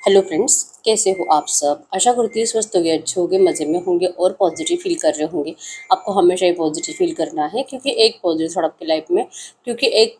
Hello friends, कैसे हो आप सब। आशा करती हूँ स्वस्थ होंगे, अच्छे होंगे, मज़े में होंगे और पॉजिटिव फील कर रहे होंगे। आपको हमेशा ही पॉजिटिव फील करना है क्योंकि एक पॉजिटिव थॉट आपकी लाइफ में क्योंकि एक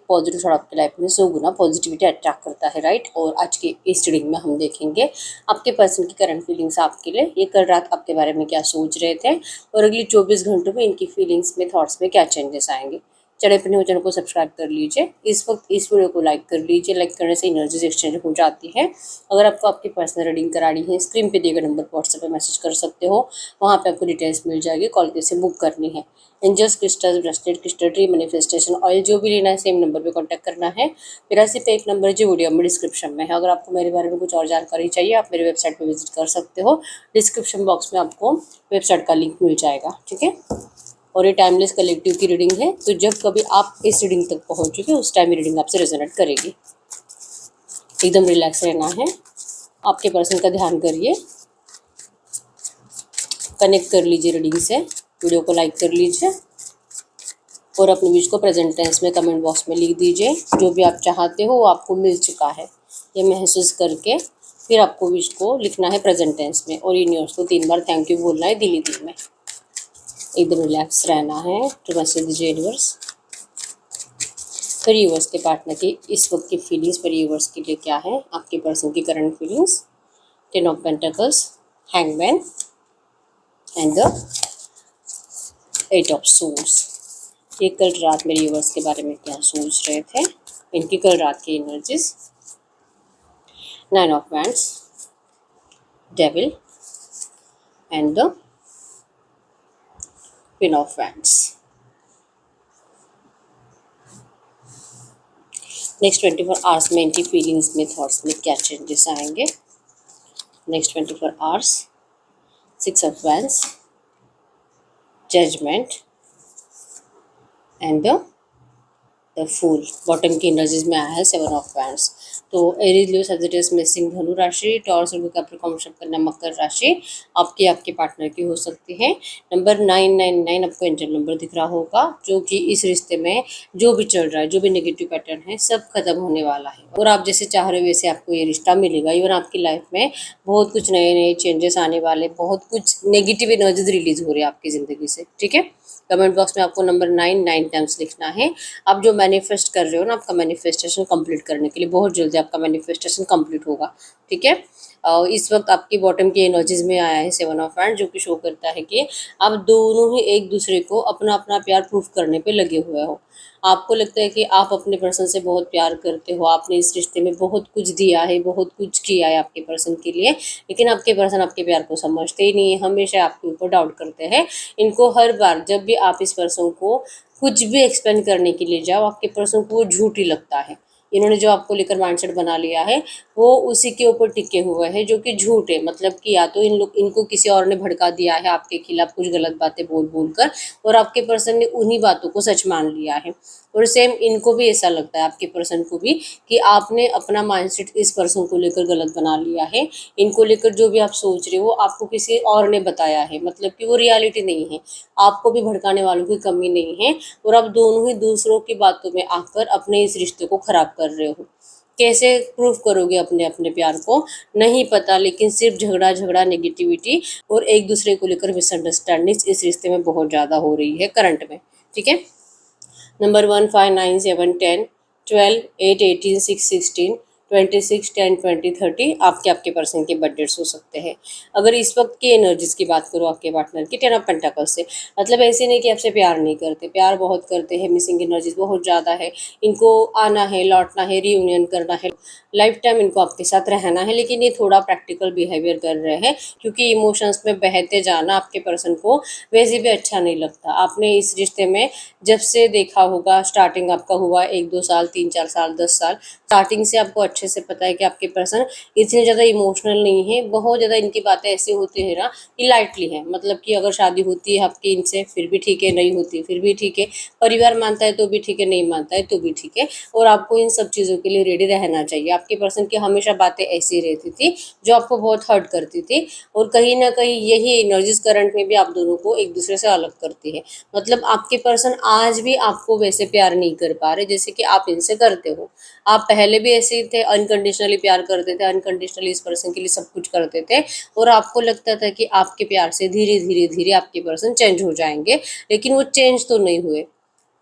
पॉजिटिव थॉट आपकी लाइफ में 100 गुना पॉजिटिविटी अट्रैक्ट करता है, राइट। और आज की इस रीडिंग में हम देखेंगे आपके पर्सन की करंट फीलिंग्स आपके लिए, ये कल रात आपके बारे में क्या सोच रहे थे और अगली 24 घंटों में इनकी फीलिंग्स में, थॉट्स में क्या चेंजेस आएंगे। चैनल पर न्यू चैनल को सब्सक्राइब कर लीजिए। इस वक्त इस वीडियो को लाइक कर लीजिए। लाइक करने से एनर्जीज एक्सचेंज हो जाती है। अगर आपको आपकी पर्सनल रीडिंग करानी है, स्क्रीन पे दिए गए नंबर पर व्हाट्सएप पे मैसेज कर सकते हो। वहाँ पे आपको डिटेल्स मिल जाएगी, कॉल कैसे बुक करनी है। Angels, crystals, bracelet, crystal tree, manifestation oil जो भी लेना है सेम नंबर पे कांटेक्ट करना है। मेरा सिर्फ एक नंबर जो वीडियो में डिस्क्रिप्शन में है। अगर आपको मेरे बारे में कुछ और जानकारी चाहिए आप मेरे वेबसाइट पर विजिट कर सकते हो। डिस्क्रिप्शन बॉक्स में आपको वेबसाइट का लिंक मिल जाएगा, ठीक है। और ये टाइमलेस कलेक्टिव की रीडिंग है, तो जब कभी आप इस रीडिंग तक पहुंच चुके उस टाइम रीडिंग आपसे रेजोनेट करेगी। एकदम रिलैक्स रहना है। आपके पर्सन का ध्यान करिए, कनेक्ट कर लीजिए रीडिंग से। वीडियो को लाइक कर लीजिए और अपने विश को प्रेजेंट टेंस में कमेंट बॉक्स में लिख दीजिए। जो भी आप चाहते हो वो आपको मिल चुका है, ये महसूस करके फिर आपको विश को लिखना है प्रेजेंट टेंस में और यूनिवर्स को 3 बार थैंक यू बोलना है दिल ही दिल में। एकदम रिलैक्स रहना है। तो मैसेज दीजिए यूनिवर्स, फिर यूनिवर्स के पार्टनर की इस वक्त की फीलिंग्स, फिर यूनिवर्स के लिए क्या है आपके पर्सन की current feelings. 10 of pentacles, hangman and the 8 of swords. ये कल रात मेरे यूनिवर्स के बारे में क्या सोच रहे थे, इनकी कल रात की energies. 9 of wands, devil and the queen of wands. Next 24 hours में इनकी फीलिंग्स में, थॉट्स में क्या चेंजेस आएंगे। Next 24 hours. 6 of wands, judgement and the fool. Bottom की एनर्जीज में आया है 7 ऑफ वैंड्स। तो एरीज, लियो, सजिटेरियस, मेषिंग, धनु राशि, टॉरस और कैप्रिकॉर्न, कन्या, मकर राशि आपके पार्टनर की हो सकती है। नंबर 999 आपको एंजल नंबर दिख रहा होगा, जो कि इस रिश्ते में जो भी चल रहा है, जो भी नेगेटिव पैटर्न है सब खत्म होने वाला है और आप जैसे चाह रहे हो वैसे आपको ये रिश्ता मिलेगा। इवन आपकी लाइफ में बहुत कुछ नए नए चेंजेस आने वाले, बहुत कुछ नेगेटिव एनर्जीज रिलीज हो रही है आपकी ज़िंदगी से, ठीक है। कमेंट बॉक्स में आपको नंबर 9 टाइम्स लिखना है। आप जो मैनिफेस्ट कर रहे हो ना, आपका मैनिफेस्टेशन कंप्लीट करने के लिए बहुत जल्दी आपका मैनिफेस्टेशन कंप्लीट होगा, ठीक है। इस वक्त आपकी बॉटम की एनर्जीज में आया है 7 ऑफ वैंड, जो कि शो करता है कि आप दोनों ही एक दूसरे को अपना अपना प्यार प्रूफ करने पे लगे हुए हो। आपको लगता है कि आप अपने पर्सन से बहुत प्यार करते हो, आपने इस रिश्ते में बहुत कुछ दिया है, बहुत कुछ किया है आपके पर्सन के लिए, लेकिन आपके पर्सन आपके प्यार को समझते ही नहीं है, हमेशा आपके ऊपर डाउट करते हैं। इनको हर बार जब भी आप इस पर्सन को कुछ भी एक्सप्लेन करने के लिए जाओ, आपके पर्सन को वो झूठ ही लगता है। इन्होंने जो आपको लेकर माइंडसेट बना लिया है वो उसी के ऊपर टिके हुए हैं, जो कि झूठ है। मतलब कि या तो इनको किसी और ने भड़का दिया है आपके खिलाफ कुछ गलत बातें बोल बोल कर, और आपके पर्सन ने उन्हीं बातों को सच मान लिया है। और सेम इनको भी ऐसा लगता है, आपके पर्सन को भी, कि आपने अपना माइंडसेट इस पर्सन को लेकर गलत बना लिया है। इनको लेकर जो भी आप सोच रहे हो आपको किसी और ने बताया है, मतलब कि वो रियलिटी नहीं है। आपको भी भड़काने वालों की कमी नहीं है और आप दोनों ही दूसरों की बातों में आकर अपने इस रिश्ते को खराब कर रहे हो। कैसे प्रूफ करोगे अपने अपने प्यार को, नहीं पता, लेकिन सिर्फ झगड़ा झगड़ा, नेगेटिविटी और एक दूसरे को लेकर मिसअंडरस्टैंडिंग इस रिश्ते में बहुत ज़्यादा हो रही है करंट में, ठीक है। नंबर 1, 5, 9, 7, 10, 12, 8, 18, 6, 16, 26, 10, 20, 30 आपके पर्सन के बर्थडेट्स हो सकते हैं। अगर इस वक्त की एनर्जीज की बात करो आपके पार्टनर की, 10 ऑफ पेंटाकल्स से, मतलब ऐसे नहीं कि आपसे प्यार नहीं करते, प्यार बहुत करते हैं, मिसिंग एनर्जीज बहुत ज़्यादा है। इनको आना है, लौटना है, रीयूनियन करना है, लाइफ टाइम इनको आपके साथ रहना है, लेकिन ये थोड़ा प्रैक्टिकल बिहेवियर कर रहे हैं क्योंकि इमोशंस में बहते जाना आपके पर्सन को वैसे भी अच्छा नहीं लगता। आपने इस रिश्ते में जब से देखा होगा, स्टार्टिंग आपका हुआ 1-2 साल, 3-4 साल, 10 साल, स्टार्टिंग से आपको अच्छे से पता है कि आपके पर्सन इतने ज़्यादा इमोशनल नहीं है। बहुत ज़्यादा इनकी बातें ऐसी होती है ना कि लाइटली है, मतलब कि अगर शादी होती है आपकी इनसे फिर भी ठीक है, नहीं होती फिर भी ठीक है, परिवार मानता है तो भी ठीक है, नहीं मानता है तो भी ठीक है, और आपको इन सब चीज़ों के लिए रेडी रहना चाहिए। आपके पर्सन की हमेशा बातें ऐसी रहती थी जो आपको बहुत हर्ट करती थी, और कहीं ना कहीं यही एनर्जीज करंट में भी आप दोनों को एक दूसरे से अलग करती है। मतलब आपके पर्सन आज भी आपको वैसे प्यार नहीं कर पा रहे जैसे कि आप इनसे करते हो। आप पहले भी ऐसे ही थे, अनकंडीशनली प्यार करते थे, अनकंडीशनली इस पर्सन के लिए सब कुछ करते थे और आपको लगता था कि आपके प्यार से धीरे धीरे धीरे आपके पर्सन चेंज हो जाएंगे, लेकिन वो चेंज तो नहीं हुए।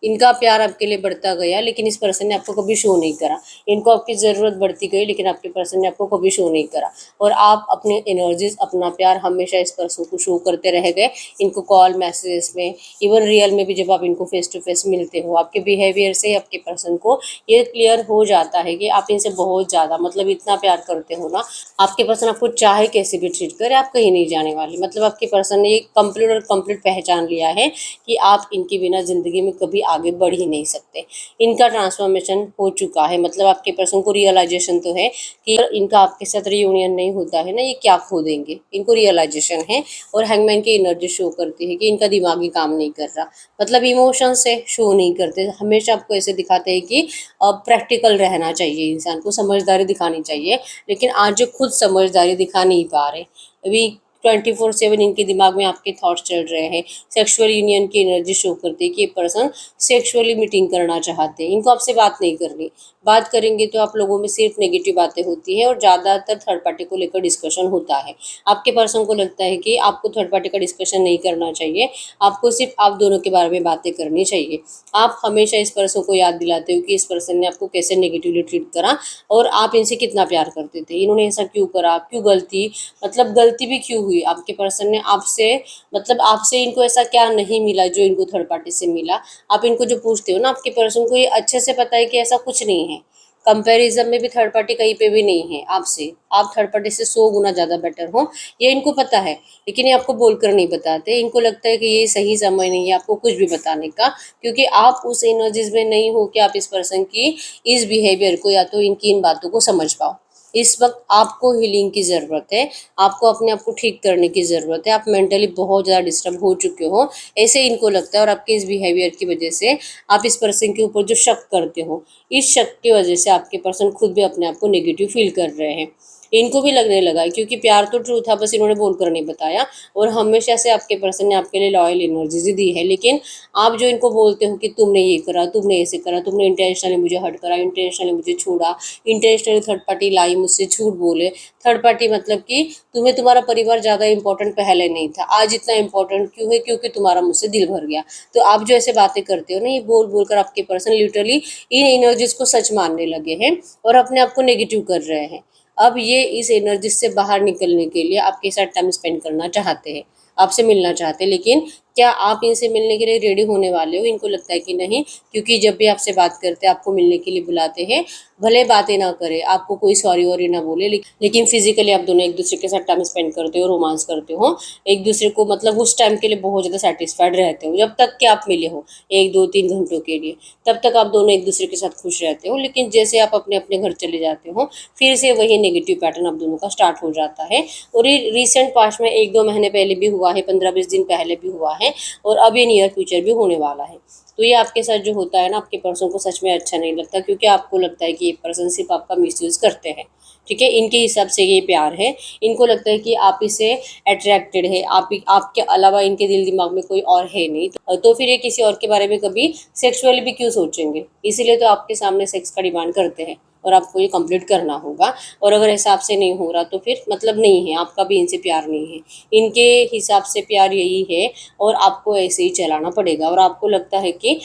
इनका प्यार आपके लिए बढ़ता गया लेकिन इस पर्सन ने आपको कभी शो नहीं करा। इनको आपकी ज़रूरत बढ़ती गई लेकिन आपके पर्सन ने आपको कभी शो नहीं करा और आप अपने एनर्जीज, अपना प्यार हमेशा इस पर्सन को शो करते रह गए। इनको कॉल, मैसेजेस में, इवन रियल में भी जब आप इनको फेस टू फेस मिलते हो, आपके बिहेवियर से आपके पर्सन को ये क्लियर हो जाता है कि आप इनसे बहुत ज़्यादा मतलब इतना प्यार करते हो ना। आपके पर्सन आपको चाहे कैसे भी ट्रीट करे, आप कहीं नहीं जाने वाले। मतलब आपके पर्सन ने ये कंप्लीट और कंप्लीट पहचान लिया है कि आप इनके बिना ज़िंदगी में कभी आगे बढ़ ही नहीं सकते। इनका ट्रांसफॉर्मेशन हो चुका है। मतलब आपके पर्सन को रियलाइजेशन तो है कि इनका आपके साथ रियूनियन नहीं होता है ना, ये क्या खो देंगे। इनको रियलाइजेशन है और हैंगमैन की एनर्जी शो करती है कि इनका दिमाग ही काम नहीं कर रहा। मतलब इमोशन से शो नहीं करते, हमेशा आपको ऐसे दिखाते हैं कि प्रैक्टिकल रहना चाहिए, इंसान को समझदारी दिखानी चाहिए, लेकिन आज ये खुद समझदारी दिखा नहीं पा रहे। अभी 24/7 इनके दिमाग में आपके थॉट्स चल रहे हैं। सेक्सुअल यूनियन की एनर्जी शो करती है कि ये पर्सन सेक्सुअली मीटिंग करना चाहते हैं। इनको आपसे बात नहीं करनी, बात करेंगे तो आप लोगों में सिर्फ नेगेटिव बातें होती है और ज़्यादातर थर्ड पार्टी को लेकर डिस्कशन होता है। आपके पर्सन को लगता है कि आपको थर्ड पार्टी का डिस्कशन नहीं करना चाहिए, आपको सिर्फ आप दोनों के बारे में बातें करनी चाहिए। आप हमेशा इस पर्सन को याद दिलाते हो कि इस पर्सन ने आपको कैसे नेगेटिवली ट्रीट करा और आप इनसे कितना प्यार करते थे। इन्होंने ऐसा क्यों करा, क्यों गलती, मतलब गलती भी क्यों हुई। आपके पर्सन ने आपसे, मतलब आपसे इनको ऐसा क्या नहीं मिला जो इनको थर्ड पार्टी से मिला। आप इनको जो पूछते हो ना, आपके पर्सन को ये अच्छे से पता है कि ऐसा कुछ नहीं है। कंपैरिजन में भी थर्ड पार्टी कहीं पे भी नहीं है आपसे। आप थर्ड पार्टी से 100 गुना ज़्यादा बेटर हो, ये इनको पता है, लेकिन ये आपको बोलकर नहीं बताते। इनको लगता है कि ये सही समय नहीं है आपको कुछ भी बताने का, क्योंकि आप उस एनर्जीज में नहीं हो कि आप इस पर्सन की इस बिहेवियर को या तो इनकी इन बातों को समझ पाओ। इस वक्त आपको हीलिंग की ज़रूरत है, आपको अपने आप को ठीक करने की ज़रूरत है। आप मेंटली बहुत ज़्यादा डिस्टर्ब हो चुके हो, ऐसे इनको लगता है। और आपके इस बिहेवियर की वजह से आप इस पर्सन के ऊपर जो शक करते हो, इस शक की वजह से आपके पर्सन खुद भी अपने आप को नेगेटिव फील कर रहे हैं। इनको भी लगने लगा है, क्योंकि प्यार तो ट्रू था, बस इन्होंने बोलकर नहीं बताया। और हमेशा से आपके पर्सन ने आपके लिए लॉयल एनर्जीज ही दी है, लेकिन आप जो इनको बोलते हो कि तुमने ये करा, तुमने ऐसे करा, तुमने इंटेंशनली मुझे हर्ट करा, इंटेंशनली मुझे छोड़ा, इंटेंशनली थर्ड पार्टी लाई, मुझसे झूठ बोले। थर्ड पार्टी मतलब कि तुम्हें तुम्हारा परिवार ज़्यादा इंपॉर्टेंट पहले नहीं था, आज इतना इंपॉर्टेंट क्यों है, क्योंकि तुम्हारा मुझसे दिल भर गया। तो आप जो ऐसे बातें करते हो ना, ये बोल बोल कर आपके पर्सन लिटरली इन एनर्जीज को सच मानने लगे हैं और अपने आप को नेगेटिव कर रहे हैं। अब ये इस एनर्जी से बाहर निकलने के लिए आपके साथ टाइम स्पेंड करना चाहते हैं, आपसे मिलना चाहते हैं, लेकिन क्या आप इनसे मिलने के लिए रेडी होने वाले हो? इनको लगता है कि नहीं, क्योंकि जब भी आपसे बात करते हैं, आपको मिलने के लिए बुलाते हैं, भले बातें ना करें, आपको कोई सॉरी वॉरी ना बोले, लेकिन फिजिकली आप दोनों एक दूसरे के साथ टाइम स्पेंड करते हो, रोमांस करते हो, एक दूसरे को मतलब उस टाइम के लिए बहुत ज़्यादा सेटिस्फाइड रहते हो। जब तक कि आप मिले हो 1 2 3 घंटों के लिए, तब तक आप दोनों एक दूसरे के साथ खुश रहते हो। लेकिन जैसे आप अपने अपने घर चले जाते हो, फिर से वही नेगेटिव पैटर्न आप दोनों का स्टार्ट हो जाता है। और ये रिसेंट पास्ट में 1 2 महीने पहले भी हुआ है, 15 20 दिन पहले भी हुआ है और अब ये नियर फ्यूचर भी होने वाला है। तो ये आपके साथ जो होता है ना, आपके पर्सन को सच में अच्छा नहीं लगता, क्योंकि आपको लगता है कि ये पर्सन सिर्फ आपका मिसयूज करते हैं। ठीक है, इनके हिसाब से ये प्यार है। इनको लगता है कि आप इसे अट्रैक्टेड है, आपके अलावा इनके दिल दिमाग में कोई और है नहीं। तो फिर ये किसी और के बारे में कभी सेक्सुअली भी क्यों सोचेंगे। इसीलिए तो आपके सामने सेक्स का डिमांड करते हैं और आपको ये कंप्लीट करना होगा। और अगर हिसाब से नहीं हो रहा तो फिर मतलब नहीं है, आपका भी इनसे प्यार नहीं है। इनके हिसाब से प्यार यही है और आपको ऐसे ही चलाना पड़ेगा। और आपको लगता है कि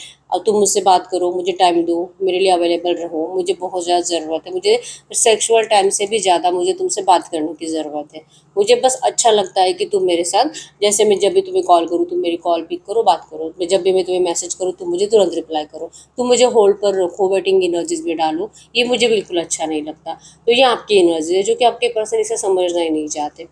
तुम मुझसे बात करो, मुझे टाइम दो, मेरे लिए अवेलेबल रहो, मुझे बहुत ज़्यादा ज़रूरत है, मुझे सेक्सुअल टाइम से भी ज़्यादा मुझे तुमसे बात करने की ज़रूरत है। मुझे बस अच्छा लगता है कि तुम मेरे साथ, जैसे मैं जब भी तुम्हें कॉल करूँ तुम मेरी कॉल पिक करो, बात करो, मैं जब भी मैं तुम्हें मैसेज करूँ तुम मुझे तुरंत रिप्लाई करो, तुम मुझे होल्ड पर रखो, वेटिंग एनर्जीज में डालो, ये मुझे बिल्कुल अच्छा नहीं लगता। तो ये आपकी एनर्जी है जो कि आपके पर्सन इसे समझना ही नहीं चाहते।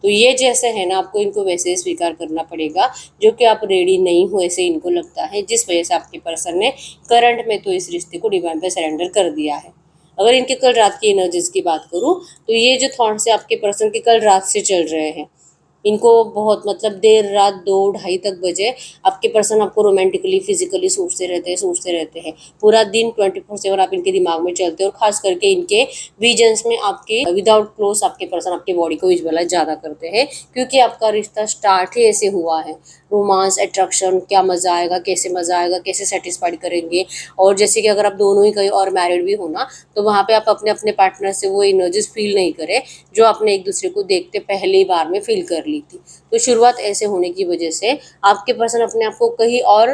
तो ये जैसे है ना, आपको इनको वैसे ही स्वीकार करना पड़ेगा, जो कि आप रेडी नहीं हो ऐसे इनको लगता है, जिस वजह से आपके पर्सन ने करंट में तो इस रिश्ते को डिवाइन पे सरेंडर कर दिया है। अगर इनके कल रात की एनर्जीज की बात करूँ, तो ये जो थॉट्स है आपके पर्सन के कल रात से चल रहे हैं। इनको बहुत मतलब देर रात 2 2:30 तक बजे आपके पर्सन आपको रोमांटिकली फिजिकली सोचते रहते हैं। पूरा दिन 24/7 आप इनके दिमाग में चलते हो और खास करके इनके विजन्स में आपके विदाउट क्लोज आपके पर्सन आपके बॉडी को विजुअलाइज ज़्यादा करते हैं, क्योंकि आपका रिश्ता स्टार्ट ही ऐसे हुआ है। रोमांस, अट्रैक्शन, क्या मज़ा आएगा, कैसे मज़ा आएगा, कैसे सेटिस्फाइड करेंगे। और जैसे कि अगर आप दोनों ही कहीं और मैरिड भी हो ना, तो वहाँ पे आप अपने अपने पार्टनर से वो एनर्जीज फील नहीं करें जो आपने एक दूसरे को देखते पहली बार में फील कर ली थी। तो शुरुआत ऐसे होने की वजह से आपके पर्सन अपने आप को कहीं और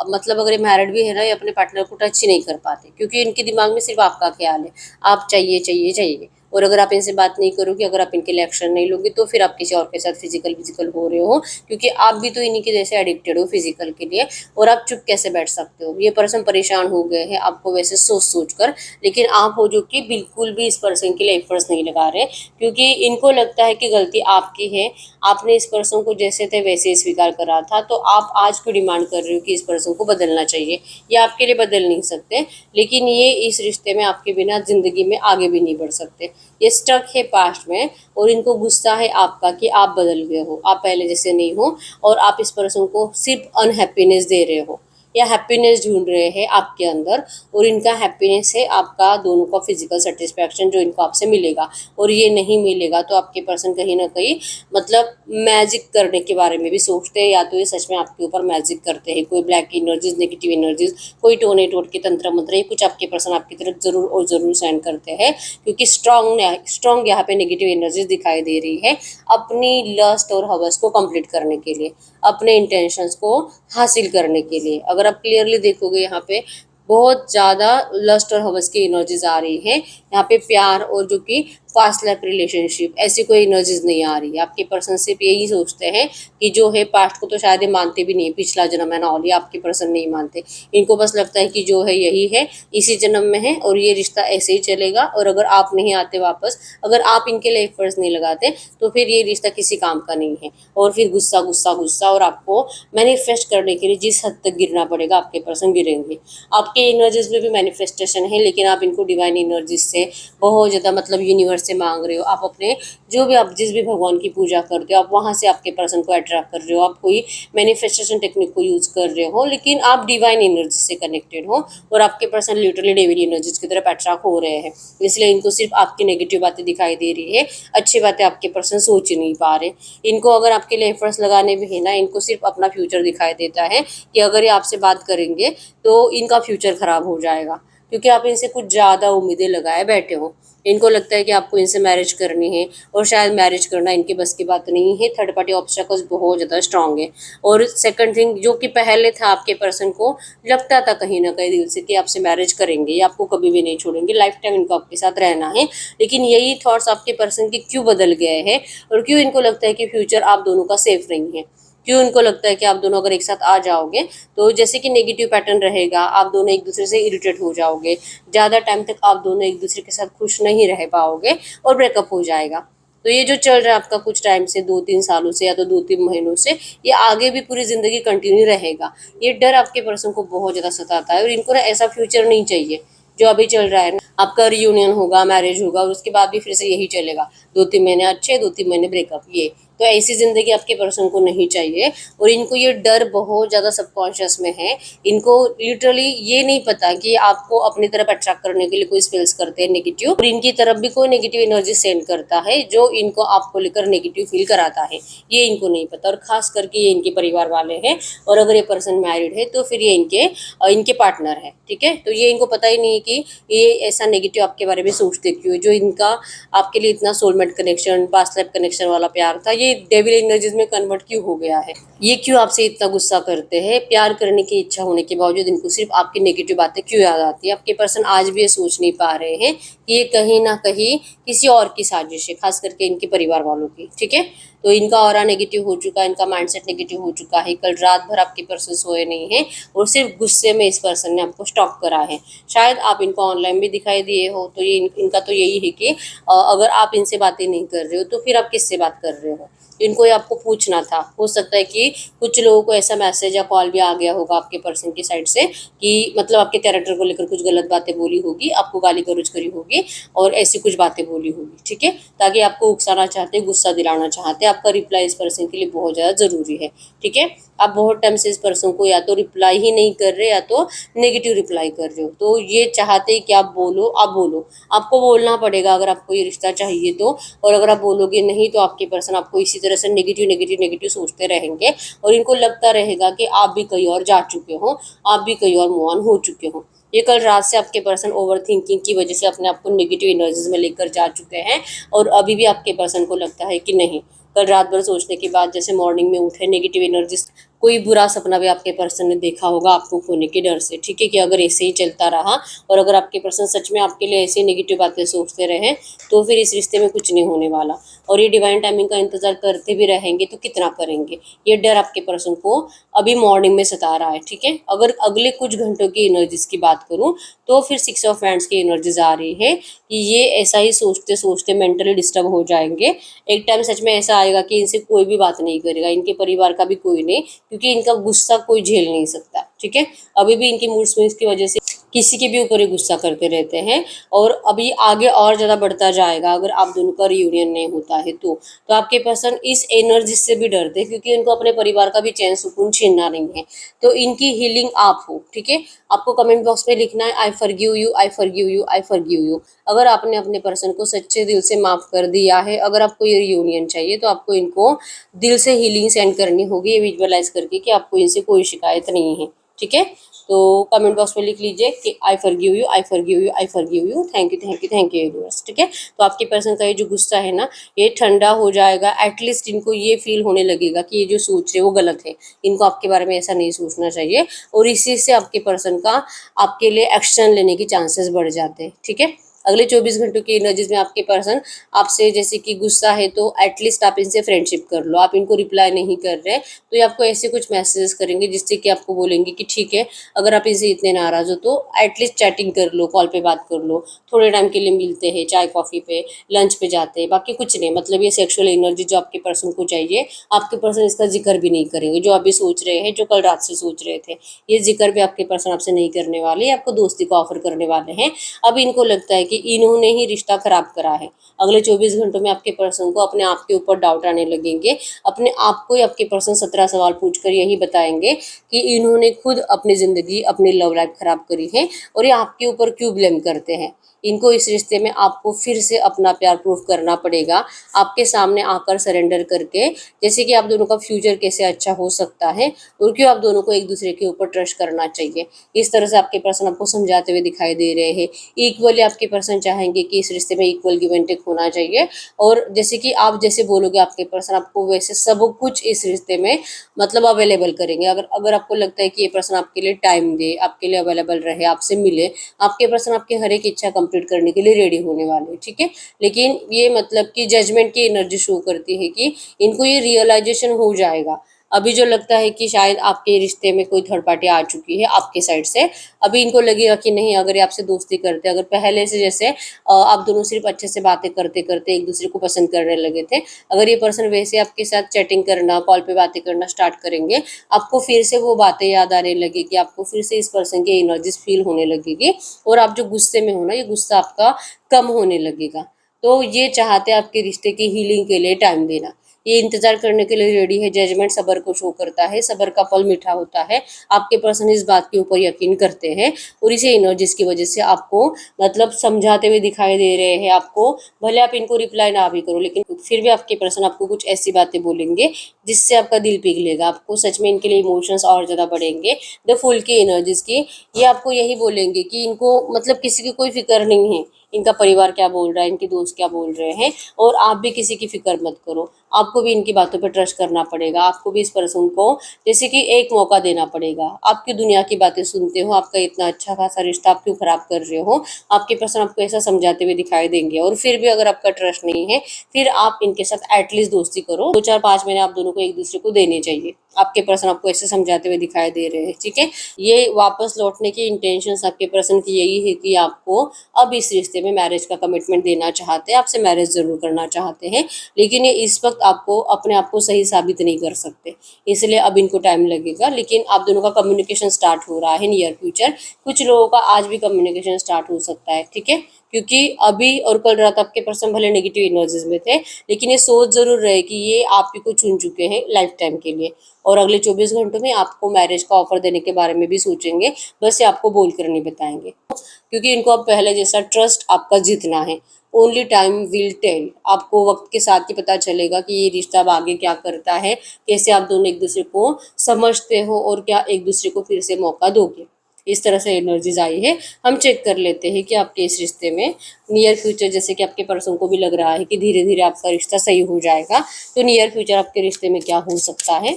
मतलब अगर ये मैरिड भी है ना, ये अपने पार्टनर को टच ही नहीं कर पाते, क्योंकि इनके दिमाग में सिर्फ आपका ख्याल है, आप चाहिए चाहिए चाहिए। और अगर आप इनसे बात नहीं करोगे, अगर आप इनके लिए एक्शन नहीं लोगे, तो फिर आप किसी और के साथ फिजिकल हो रहे हो, क्योंकि आप भी तो इन्हीं के जैसे एडिक्टेड हो फिजिकल के लिए। और आप चुप कैसे बैठ सकते हो? ये पर्सन परेशान हो गए हैं आपको वैसे सोच सोच कर, लेकिन आप हो जो कि बिल्कुल भी इस पर्सन के लिए एफर्ट्स नहीं लगा रहे, क्योंकि इनको लगता है कि गलती आपकी है। आपने इस पर्सन को जैसे थे वैसे ही स्वीकार करा था, तो आप आज क्यों डिमांड कर रहे हो कि इस पर्सन को बदलना चाहिए? ये आपके लिए बदल नहीं सकते, लेकिन ये इस रिश्ते में आपके बिना ज़िंदगी में आगे भी नहीं बढ़ सकते। ये स्टक है पास्ट में, और इनको गुस्सा है आपका कि आप बदल गए हो, आप पहले जैसे नहीं हो, और आप इस पर्सन को सिर्फ अनहैप्पीनेस दे रहे हो या हैप्पीनेस ढूंढ रहे हैं आपके अंदर। और इनका हैप्पीनेस है आपका दोनों का फिजिकल सेटिस्फैक्शन जो इनको आपसे मिलेगा, और ये नहीं मिलेगा तो आपके पर्सन कहीं ना कहीं मतलब मैजिक करने के बारे में भी सोचते हैं, या तो ये सच में आपके ऊपर मैजिक करते हैं, कोई ब्लैक एनर्जीज, नेगेटिव एनर्जीज, कोई टोने टोट के तंत्र मंत्र, ये कुछ आपके पर्सन आपकी तरफ जरूर और जरूर सेंड करते हैं, क्योंकि स्ट्रॉन्ग यहाँ पे नेगेटिव एनर्जीज दिखाई दे रही है अपनी लस्ट और हवस को कंप्लीट करने के लिए, अपने इंटेंशंस को हासिल करने के लिए। अगर आप क्लियरली देखोगे यहाँ पे बहुत ज़्यादा लस्ट और हवस की एनर्जीज आ रही है यहाँ पे। प्यार और जो कि फास्ट लाइफ रिलेशनशिप, ऐसी कोई एनर्जीज नहीं आ रही है। आपके पर्सन सिर्फ यही सोचते हैं कि जो है पास्ट को तो शायद ये मानते भी नहीं, पिछला जन्म है ना, और ये आपके पर्सन नहीं मानते। इनको बस लगता है कि जो है यही है, इसी जन्म में है, और ये रिश्ता ऐसे ही चलेगा। और अगर आप नहीं आते वापस, अगर आप इनके लिए एफर्ट्स नहीं लगाते, तो फिर ये रिश्ता किसी काम का नहीं है। और फिर गुस्सा गुस्सा गुस्सा, और आपको मैनिफेस्ट करने के लिए जिस हद तक गिरना पड़ेगा आपके पर्सन गिरेंगे। आपके एनर्जीज में भी मैनिफेस्टेशन है, लेकिन आप इनको डिवाइन एनर्जीज से बहुत ज़्यादा मतलब यूनिवर्स से मांग रहे हो। आप अपने जो भी आप जिस भी भगवान की पूजा करते हो, आप वहाँ से आपके पर्सन को अट्रैक्ट कर रहे हो, आप कोई मैनिफेस्टेशन टेक्निक को यूज़ कर रहे हो, लेकिन आप डिवाइन एनर्जी से कनेक्टेड हो, और आपके पर्सन लिटरली डेविल एनर्जीज की तरफ अट्रैक्ट हो रहे हैं। इसलिए इनको सिर्फ आपकी नेगेटिव बातें दिखाई दे रही है, अच्छी बातें आपके पर्सन सोच ही नहीं पा रहे। इनको अगर आपके लिए एफर्ट्स लगाने भी है ना, इनको सिर्फ अपना फ्यूचर दिखाई देता है कि अगर ये आपसे बात करेंगे तो इनका फ्यूचर खराब हो जाएगा, क्योंकि आप इनसे कुछ ज़्यादा उम्मीदें लगाए बैठे हो। इनको लगता है कि आपको इनसे मैरिज करनी है, और शायद मैरिज करना इनके बस की बात नहीं है। थर्ड पार्टी ऑब्स्टेकल्स बहुत ज़्यादा स्ट्रांग है। और सेकंड थिंग, जो कि पहले था आपके पर्सन को लगता था कहीं ना कहीं दिल से कि आपसे मैरिज करेंगे, ये आपको कभी भी नहीं छोड़ेंगे, लाइफ टाइम इनको आपके साथ रहना है। लेकिन यही थॉट्स आपके पर्सन के क्यों बदल गए हैं, और क्यों इनको लगता है कि फ्यूचर आप दोनों का सेफ नहीं है? क्यों इनको लगता है कि आप दोनों अगर एक साथ आ जाओगे तो जैसे कि नेगेटिव पैटर्न रहेगा, आप दोनों एक दूसरे से इरिटेट हो जाओगे, ज़्यादा टाइम तक आप दोनों एक दूसरे के साथ खुश नहीं रह पाओगे, और ब्रेकअप हो जाएगा। तो ये जो चल रहा है आपका कुछ टाइम से, 2-3 सालों से या तो 2-3 महीनों से, ये आगे भी पूरी ज़िंदगी कंटिन्यू रहेगा। ये डर आपके पर्सन को बहुत ज़्यादा सताता है, और इनको ना ऐसा फ्यूचर नहीं चाहिए जो अभी चल रहा है ना। आपका रियूनियन होगा, मैरिज होगा, और उसके बाद भी फिर से यही चलेगा, 2-3 महीने अच्छे, 2-3 महीने ब्रेकअप। ये तो ऐसी ज़िंदगी आपके पर्सन को नहीं चाहिए। और इनको ये डर बहुत ज़्यादा सबकॉन्शियस में है। इनको लिटरली ये नहीं पता कि आपको अपनी तरफ अट्रैक्ट करने के लिए कोई स्पेल्स करते हैं नेगेटिव, और इनकी तरफ भी कोई नेगेटिव एनर्जी सेंड करता है जो इनको आपको लेकर नेगेटिव फील कराता है। ये इनको नहीं पता, और खास करके ये इनके परिवार वाले हैं। और अगर ये पर्सन मैरिड है तो फिर ये इनके पार्टनर है, ठीक है। तो ये इनको पता ही नहीं है कि ये ऐसा नेगेटिव आपके बारे में सोचते क्यों है। जो इनका आपके लिए इतना soulmate connection, past life connection वाला प्यार था, ये डेविल एनर्जीज में कन्वर्ट क्यों हो गया है? ये क्यों आपसे इतना गुस्सा करते हैं? प्यार करने की इच्छा होने के बावजूद इनको सिर्फ आपकी नेगेटिव बातें क्यों याद आती है? आपके पर्सन आज भी ये सोच नहीं पा रहे हैं कि ये कहीं ना कहीं किसी और की साजिश है, खास करके इनके परिवार वालों की, ठीक है। तो इनका ऑरा नेगेटिव हो चुका है, इनका माइंडसेट नेगेटिव हो चुका है। कल रात भर आपके पर्सन सोए नहीं है, और सिर्फ गुस्से में इस पर्सन ने आपको स्टॉक करा है। शायद आप इनको ऑनलाइन भी दिखाई दिए हो, तो ये इनका तो यही है कि अगर आप इनसे बातें नहीं कर रहे हो तो फिर आप किससे बात कर रहे हो? इनको ये आपको पूछना था। हो सकता है कि कुछ लोगों को ऐसा मैसेज या कॉल भी आ गया होगा आपके पर्सन की साइड से कि मतलब आपके कैरेक्टर को लेकर कुछ गलत बातें बोली होगी, आपको गाली गलौज करी होगी, और ऐसी कुछ बातें बोली होगी, ठीक है, ताकि आपको उकसाना चाहते, गुस्सा दिलाना चाहते। आपका रिप्लाई इस पर्सन के लिए बहुत ज़्यादा ज़रूरी है, ठीक है। आप बहुत टाइम से इस पर्सन को या तो रिप्लाई ही नहीं कर रहे या तो नेगेटिव रिप्लाई कर रहे हो। तो ये चाहते कि आप बोलो, आप बोलो, आपको बोलना पड़ेगा अगर आपको ये रिश्ता चाहिए तो। और अगर आप बोलोगे नहीं तो आपके पर्सन आपको इसी तरह से नेगेटिव नेगेटिव नेगेटिव सोचते रहेंगे और इनको लगता रहेगा कि आप भी कहीं और जा चुके हो, आप भी कहीं और मूव ऑन हो चुके हो। ये कल रात से आपके पर्सन ओवर थिंकिंग की वजह से अपने आप को नेगेटिव एनर्जीज में लेकर जा चुके हैं और अभी भी आपके पर्सन को लगता है कि नहीं, कल रात भर सोचने के बाद जैसे मॉर्निंग में उठे नेगेटिव एनर्जीज, कोई बुरा सपना भी आपके पर्सन ने देखा होगा आपको खोने के डर से, ठीक है, कि अगर ऐसे ही चलता रहा और अगर आपके पर्सन सच में आपके लिए ऐसी नेगेटिव बातें सोचते रहे तो फिर इस रिश्ते में कुछ नहीं होने वाला। और ये डिवाइन टाइमिंग का इंतजार करते भी रहेंगे तो कितना करेंगे। ये डर आपके पर्सन को अभी मॉर्निंग में सता रहा है, ठीक है। अगर अगले कुछ घंटों की एनर्जीज की बात करूँ तो फिर 6 ऑफ हैंड्स की एनर्जीज आ रही है कि ये ऐसा ही सोचते सोचते मेंटली डिस्टर्ब हो जाएंगे। एक टाइम सच में ऐसा आएगा कि इनसे कोई भी बात नहीं करेगा, इनके परिवार का भी कोई नहीं, क्योंकि इनका गुस्सा कोई झेल नहीं सकता, ठीक है। अभी भी इनकी मूड स्विंग्स की वजह से किसी के भी ऊपर ही गुस्सा करते रहते हैं और अभी आगे और ज़्यादा बढ़ता जाएगा अगर आप दोनों का रियूनियन नहीं होता है तो आपके पर्सन इस एनर्जी से भी डरते हैं क्योंकि उनको अपने परिवार का भी चैन सुकून छीनना नहीं है। तो इनकी हीलिंग आप हो, ठीक है। आपको कमेंट बॉक्स में लिखना है I forgive you, I forgive you, I forgive you. अगर आपने अपने पर्सन को सच्चे दिल से माफ़ कर दिया है, अगर आपको ये रियूनियन चाहिए तो आपको इनको दिल से हीलिंग सेंड करनी होगी, ये विजुअलाइज करके कि आपको इनसे कोई शिकायत नहीं है, ठीक है। तो कमेंट बॉक्स में लिख लीजिए कि I forgive you, I forgive you, I forgive you, thank you thank you thank you universe, ठीक है। तो आपके पर्सन का ये जो गुस्सा है ना ये ठंडा हो जाएगा। एटलीस्ट इनको ये फील होने लगेगा कि ये जो सोच रहे हैं वो गलत है, इनको आपके बारे में ऐसा नहीं सोचना चाहिए और इसी से आपके पर्सन का आपके लिए एक्शन लेने की चांसेस बढ़ जाते हैं, ठीक है। अगले 24 घंटों की एनर्जीज में आपके पर्सन आपसे जैसे कि गुस्सा है तो एटलीस्ट आप इनसे फ्रेंडशिप कर लो। आप इनको रिप्लाई नहीं कर रहे तो ये आपको ऐसे कुछ मैसेजेस करेंगे जिससे कि आपको बोलेंगे कि ठीक है, अगर आप इनसे इतने नाराज हो तो एटलीस्ट चैटिंग कर लो, कॉल पे बात कर लो, थोड़े टाइम के लिए मिलते हैं, चाय कॉफ़ी पे, लंच पे जाते हैं, बाकी कुछ नहीं। मतलब ये सेक्सुअल एनर्जी जो आपके पर्सन को चाहिए आपके पर्सन इसका जिक्र भी नहीं करेंगे। जो अभी सोच रहे हैं, जो कल रात से सोच रहे थे, ये जिक्र भी आपके पर्सन आपसे नहीं करने वाले, आपको दोस्ती का ऑफर करने वाले हैं। अब इनको लगता है कि इन्होंने ही रिश्ता खराब करा है। अगले 24 घंटों में आपके पर्सन को अपने आप के ऊपर डाउट आने लगेंगे। अपने आप को ही आपके पर्सन 17 सवाल पूछकर यही बताएंगे कि इन्होंने खुद अपनी ज़िंदगी, अपनी लव लाइफ खराब करी है और ये आपके ऊपर क्यों ब्लेम करते हैं। इनको इस रिश्ते में आपको फिर से अपना प्यार प्रूफ करना पड़ेगा, आपके सामने आकर सरेंडर करके, जैसे कि आप दोनों का फ्यूचर कैसे अच्छा हो सकता है और क्यों आप दोनों को एक दूसरे के ऊपर ट्रस्ट करना चाहिए। इस तरह से आपके पर्सन आपको समझाते हुए दिखाई दे रहे हैं। इक्वली आपके पर्सन चाहेंगे कि इस रिश्ते में इक्वल गिव एंड टेक होना चाहिए और जैसे कि आप जैसे बोलोगे आपके पर्सन आपको वैसे सब कुछ इस रिश्ते में मतलब अवेलेबल करेंगे। अगर अगर आपको लगता है कि ये पर्सन आपके लिए टाइम दे, आपके लिए अवेलेबल रहे, आपसे मिले, आपके पर्सन आपके हर एक इच्छा कंप्लीट करने के लिए रेडी होने वाले हैं, ठीक है। लेकिन ये मतलब कि जजमेंट की एनर्जी शो करती है कि इनको ये रियलाइजेशन हो जाएगा। अभी जो लगता है कि शायद आपके रिश्ते में कोई थर्ड पार्टी आ चुकी है आपके साइड से, अभी इनको लगेगा कि नहीं, अगर ये आपसे दोस्ती करते, अगर पहले से जैसे आप दोनों सिर्फ अच्छे से बातें करते करते एक दूसरे को पसंद करने लगे थे, अगर ये पर्सन वैसे आपके साथ चैटिंग करना, कॉल पे बातें करना स्टार्ट करेंगे, आपको फिर से वो बातें याद आने लगेगी, आपको फिर से इस पर्सन की एनर्जीज फील होने लगेगी और आप जो गुस्से में हो ना, ये गुस्सा आपका कम होने लगेगा। तो ये चाहते हैं आपके रिश्ते की हीलिंग के लिए टाइम देना, ये इंतजार करने के लिए रेडी है। जजमेंट सब्र को शो करता है, सब्र का फल मीठा होता है। आपके पर्सन इस बात के ऊपर यकीन करते हैं और इसी एनर्जीज की वजह से आपको मतलब समझाते हुए दिखाई दे रहे हैं। आपको भले आप इनको रिप्लाई ना भी करो लेकिन फिर भी आपके पर्सन आपको कुछ ऐसी बातें बोलेंगे जिससे आपका दिल पिघलेगा। आपको सच में इनके लिए इमोशंस और ज़्यादा बढ़ेंगे। द फुल की एनर्जीज की ये आपको यही बोलेंगे कि इनको मतलब किसी की कोई फिक्र नहीं है, इनका परिवार क्या बोल रहा है, इनके दोस्त क्या बोल रहे हैं, और आप भी किसी की फिक्र मत करो। आपको भी इनकी बातों पे ट्रस्ट करना पड़ेगा। आपको भी इस पर्सन को जैसे कि एक मौका देना पड़ेगा। आपकी दुनिया की बातें सुनते हो, आपका इतना अच्छा खासा रिश्ता आप क्यों खराब कर रहे हो। आपके पर्सन आपको ऐसा समझाते हुए दिखाई देंगे और फिर भी अगर आपका ट्रस्ट नहीं है फिर आप इनके साथ एटलीस्ट दोस्ती करो। 2 4 5 महीने आप दोनों को एक दूसरे को देने चाहिए। आपके पर्सन आपको ऐसे समझाते हुए दिखाई दे रहे हैं, ठीक है। ये वापस लौटने की इंटेंशन आपके पर्सन की यही है कि आपको अब इस रिश्ते में मैरिज का कमिटमेंट देना चाहते हैं, आपसे मैरिज जरूर करना चाहते हैं, लेकिन ये इस वक्त आपको अपने आप को सही साबित नहीं कर सकते, इसलिए अब इनको टाइम लगेगा। लेकिन आप दोनों का कम्युनिकेशन स्टार्ट हो रहा है नियर फ्यूचर। कुछ लोगों का आज भी कम्युनिकेशन स्टार्ट हो सकता है, ठीक है। क्योंकि अभी और कल रात आपके पर्सन भले नेगेटिव एनर्जीज में थे, लेकिन ये सोच जरूर रहे कि ये आप ही को चुन चुके हैं लाइफ टाइम के लिए, और अगले 24 घंटों में आपको मैरिज का ऑफर देने के बारे में भी सोचेंगे, बस ये आपको बोल कर नहीं बताएंगे, क्योंकि इनको अब पहले जैसा ट्रस्ट आपका जीतना है। ओनली टाइम विल टेल, आपको वक्त के साथ ही पता चलेगा कि ये रिश्ता अब आगे क्या करता है, कैसे आप दोनों एक दूसरे को समझते हो और क्या एक दूसरे को फिर से मौका दोगे। इस तरह से एनर्जीज आई है। हम चेक कर लेते हैं कि आपके इस रिश्ते में नियर फ्यूचर, जैसे कि आपके पर्सन को भी लग रहा है कि धीरे धीरे आपका रिश्ता सही हो जाएगा, तो नियर फ्यूचर आपके रिश्ते में क्या हो सकता है।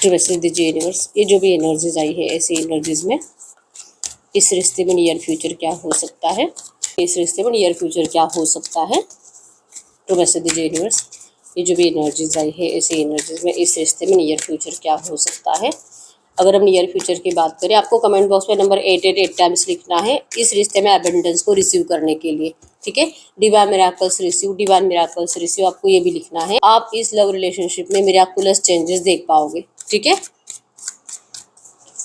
तो वैसे दीजिए यूनिवर्स, ये जो भी एनर्जीज आई है ऐसी एनर्जीज में इस रिश्ते में नियर फ्यूचर क्या हो सकता है, इस रिश्ते में नियर फ्यूचर क्या हो सकता है। तो वैसे दीजिए यूनिवर्स, ये जो भी एनर्जीज आई है ऐसी एनर्जीज में इस रिश्ते में नियर फ्यूचर क्या हो सकता है। अगर हम नियर फ्यूचर की बात करें, आपको कमेंट बॉक्स में नंबर 888 टाइम्स लिखना है इस रिश्ते में एबंडेंस को रिसीव करने के लिए, ठीक है। Divine miracles receive, divine miracles receive, आपको ये भी लिखना है। आप इस लव रिलेशनशिप में मिराकुलस चेंजेस देख पाओगे, ठीक है।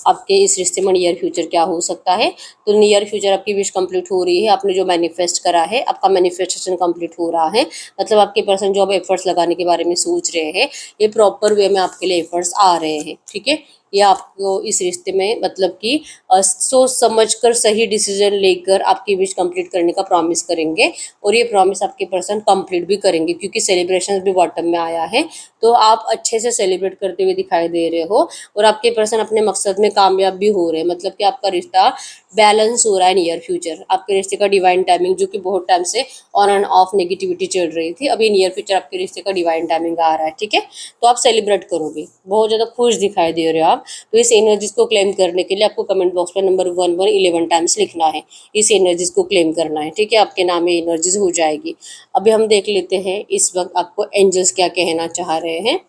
आपके इस रिश्ते में नियर फ्यूचर क्या हो सकता है। तो नियर फ्यूचर आपकी विश कंप्लीट हो रही है, आपने जो मैनिफेस्ट करा है आपका मैनिफेस्टेशन कंप्लीट हो रहा है। मतलब आपके पर्सन जो अब एफर्ट्स लगाने के बारे में सोच रहे हैं, ये प्रॉपर वे में आपके लिए एफर्ट्स आ रहे हैं, ठीक है। ये आपको इस रिश्ते में मतलब कि सोच समझ कर सही डिसीजन लेकर आपकी विश कंप्लीट करने का प्रॉमिस करेंगे, और ये प्रॉमिस आपके पर्सन कंप्लीट भी करेंगे, क्योंकि सेलिब्रेशन भी बॉटम में आया है। तो आप अच्छे से सेलिब्रेट करते हुए दिखाई दे रहे हो, और आपके पर्सन अपने मकसद में कामयाब भी हो रहे हैं। मतलब कि आपका रिश्ता बैलेंस हो रहा है नियर फ्यूचर। आपके रिश्ते का डिवाइन टाइमिंग, जो कि बहुत टाइम से ऑन एंड ऑफ नेगेटिविटी चल रही थी, अभी नियर फ्यूचर आपके रिश्ते का डिवाइन टाइमिंग आ रहा है, ठीक है। तो आप सेलिब्रेट करोगे, बहुत ज़्यादा खुश दिखाई दे रहे हो आप। तो इस एनर्जीज को क्लेम करने के लिए आपको कमेंट बॉक्स में नंबर 1111 टाइम्स लिखना है, इस एनर्जीज को क्लेम करना है, ठीक है। आपके नाम ये एनर्जीज हो जाएगी। अभी हम देख लेते हैं इस वक्त आपको एंजल्स क्या कहना चाह रहे हैं।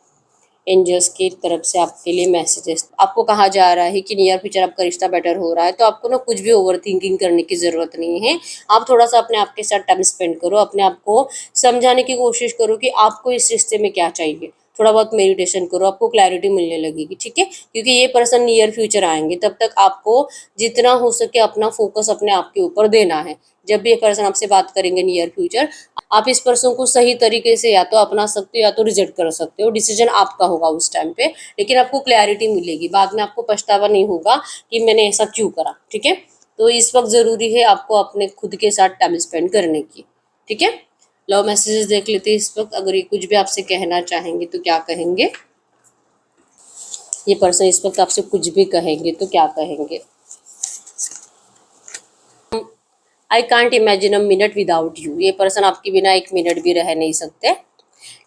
एंजल्स की तरफ से आपके लिए मैसेजेस, आपको कहा जा रहा है कि नियर फ्यूचर आपका रिश्ता बेटर हो रहा है, तो आपको ना कुछ भी ओवर थिंकिंग करने की ज़रूरत नहीं है। आप थोड़ा सा अपने आप के साथ टाइम स्पेंड करो, अपने आप को समझाने की कोशिश करो कि आपको इस रिश्ते में क्या चाहिए। थोड़ा बहुत मेडिटेशन करो, आपको क्लैरिटी मिलने लगेगी, ठीक है। क्योंकि ये पर्सन नियर फ्यूचर आएंगे, तब तक आपको जितना हो सके अपना फोकस अपने आप के ऊपर देना है। जब भी ये पर्सन आपसे बात करेंगे नियर फ्यूचर, आप इस पर्सन को सही तरीके से या तो अपना सकते हो या तो रिजेक्ट कर सकते हो, डिसीजन आपका होगा उस टाइम पे, लेकिन आपको क्लैरिटी मिलेगी, बाद में आपको पछतावा नहीं होगा कि मैंने ऐसा क्यों करा, ठीक है। तो इस वक्त ज़रूरी है आपको अपने खुद के साथ टाइम स्पेंड करने की, ठीक है। लव मैसेजेस देख लेते हैं इस वक्त। अगर ये कुछ भी आपसे कहना चाहेंगे तो क्या कहेंगे, ये पर्सन इस वक्त आपसे कुछ भी कहेंगे तो क्या कहेंगे। I can't imagine a minute without you, ये पर्सन आपके बिना एक मिनट भी रह नहीं सकते।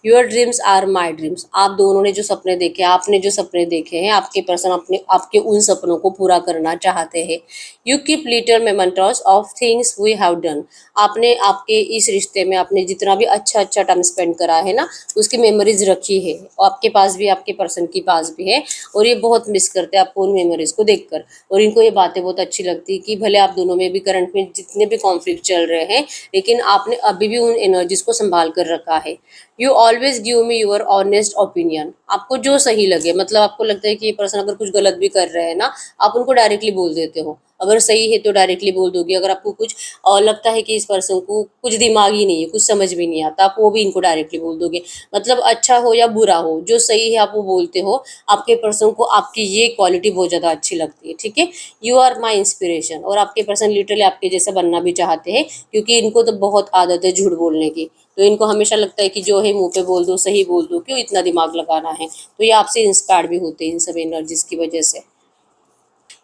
Your dreams are my dreams, आप दोनों ने जो सपने देखे, आपने जो सपने देखे हैं, आपके पर्सन अपने आपके उन सपनों को पूरा करना चाहते हैं। You keep little mementos of things we have done, आपने आपके इस रिश्ते में आपने जितना भी अच्छा अच्छा टाइम स्पेंड करा है ना, उसकी मेमोरीज रखी है, और आपके पास भी आपके पर्सन के पास भी है, और ये बहुत मिस करते हैं आपको उन मेमोरीज को देखकर। और इनको ये बातें बहुत अच्छी लगती है कि भले आप दोनों में भी करंट में जितने भी कॉन्फ्लिक्ट चल रहे हैं, लेकिन आपने अभी भी उन एनर्जीज को संभाल कर रखा है। You always give me your honest opinion, आपको जो सही लगे, मतलब आपको लगता है कि ये पर्सन अगर कुछ गलत भी कर रहे हैं ना, आप उनको डायरेक्टली बोल देते हो। अगर सही है तो डायरेक्टली बोल दोगे, अगर आपको कुछ लगता है कि इस पर्सन को कुछ दिमाग ही नहीं है, कुछ समझ भी नहीं आता, आप वो भी इनको डायरेक्टली बोल दोगे। मतलब अच्छा हो या बुरा हो, जो सही है आप वो बोलते हो। आपके पर्सन को आपकी ये क्वालिटी बहुत ज़्यादा अच्छी लगती है, ठीक है। यू आर माई इंस्पिरेशन, और आपके पर्सन लिटरली आपके जैसा बनना भी चाहते हैं, क्योंकि इनको तो बहुत आदत है झूठ बोलने की। तो इनको हमेशा लगता है कि जो है मुंह पे बोल दो, सही बोल दो, क्यों इतना दिमाग लगाना है। तो ये आपसे इंस्पायर्ड भी होते हैं इन सब एनर्जीज की वजह से।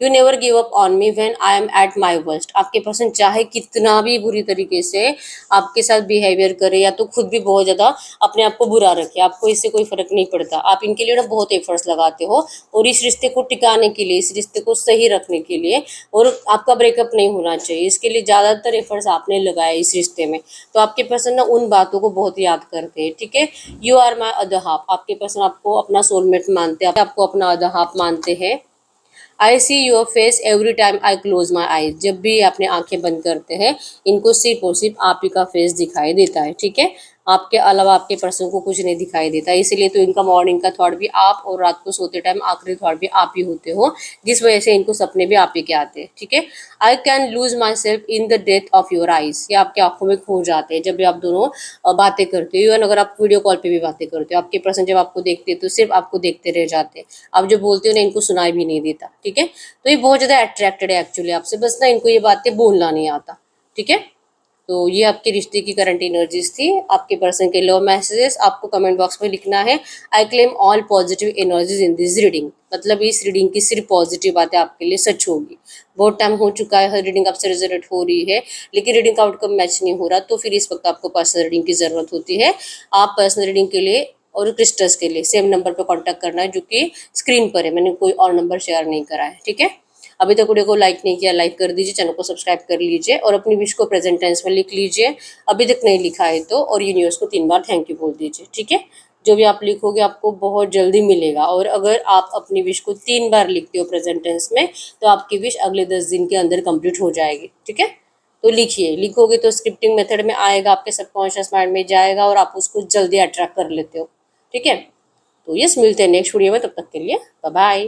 You never give up on me when I am at my worst, आपके पर्सन चाहे कितना भी बुरी तरीके से आपके साथ बिहेवियर करे, या तो खुद भी बहुत ज़्यादा अपने आप को बुरा रखे, आपको इससे कोई फर्क नहीं पड़ता। आप इनके लिए ना बहुत एफर्ट्स लगाते हो, और इस रिश्ते को टिकाने के लिए, इस रिश्ते को सही रखने के लिए, और आपका ब्रेकअप नहीं होना चाहिए, इसके लिए ज़्यादातर एफर्ट्स आपने लगाए इस रिश्ते में। तो आपके पर्सन ना उन बातों को बहुत याद करते हैं, ठीक है। You are my other half, आपके पर्सन आपको अपना सोलमेट मानते हैं, आपको अपना अदर हाफ मानते हैं। I see your face every time I close my eyes, जब भी अपने आंखें बंद करते हैं, इनको सिर्फ और सिर्फ आप ही का फेस दिखाई देता है, ठीक है। आपके अलावा आपके पर्सन को कुछ नहीं दिखाई देता, इसीलिए तो इनका मॉर्निंग का थॉट भी आप और रात को सोते टाइम आखिरी थॉट भी आप ही होते हो, जिस वजह से इनको सपने भी आप ही के आते हैं। ठीक है, I can lose my self in the death of your eyes, ये आपके आंखों में खो जाते हैं जब भी आप दोनों बातें करते हो। इवन अगर आप वीडियो कॉल पे भी बातें करते हो, आपके पर्सन जब आपको देखते हैं तो सिर्फ आपको देखते रह जाते हैं, आप जो बोलते हो ना इनको सुनाई भी नहीं देता। ठीक है, तो ये बहुत ज़्यादा अट्रैक्टेड है एक्चुअली आपसे, बस ना इनको ये बातें बोलना नहीं आता। ठीक है, तो ये आपके रिश्ते की करंट एनर्जीज थी। आपके पर्सन के लव मैसेजेस आपको कमेंट बॉक्स में लिखना है। I claim all positive energies in this reading, मतलब इस रीडिंग की सिर्फ पॉजिटिव बातें आपके लिए सच होगी। बहुत टाइम हो चुका है, हर रीडिंग आपसे रिजल्ट हो रही है लेकिन रीडिंग का आउटकम मैच नहीं हो रहा, तो फिर इस वक्त आपको पर्सनल रीडिंग की ज़रूरत होती है। आप पर्सनल रीडिंग के लिए और क्रिस्टल्स के लिए सेम नंबर पर कॉन्टैक्ट करना है जो कि स्क्रीन पर है, मैंने कोई और नंबर शेयर नहीं करा है। ठीक है, अभी तक वीडियो को लाइक नहीं किया, लाइक कर दीजिए, चैनल को सब्सक्राइब कर लीजिए और अपनी विश को प्रेजेंट टेंस में लिख लीजिए अभी तक नहीं लिखा है तो, और यूनिवर्स को 3 बार थैंक यू बोल दीजिए। ठीक है, जो भी आप लिखोगे आपको बहुत जल्दी मिलेगा, और अगर आप अपनी विश को 3 बार लिखते हो प्रेजेंट टेंस में तो आपकी विश अगले 10 दिन के अंदर कंप्लीट हो जाएगी। ठीक है, तो लिखिए, लिखोगे तो स्क्रिप्टिंग मेथड में आएगा, आपके सबकॉन्शियस माइंड में जाएगा और आप उसको जल्दी अट्रैक्ट कर लेते हो। ठीक है, तो यस, मिलते हैं नेक्स्ट वीडियो में, तब तक के लिए बाय बाय।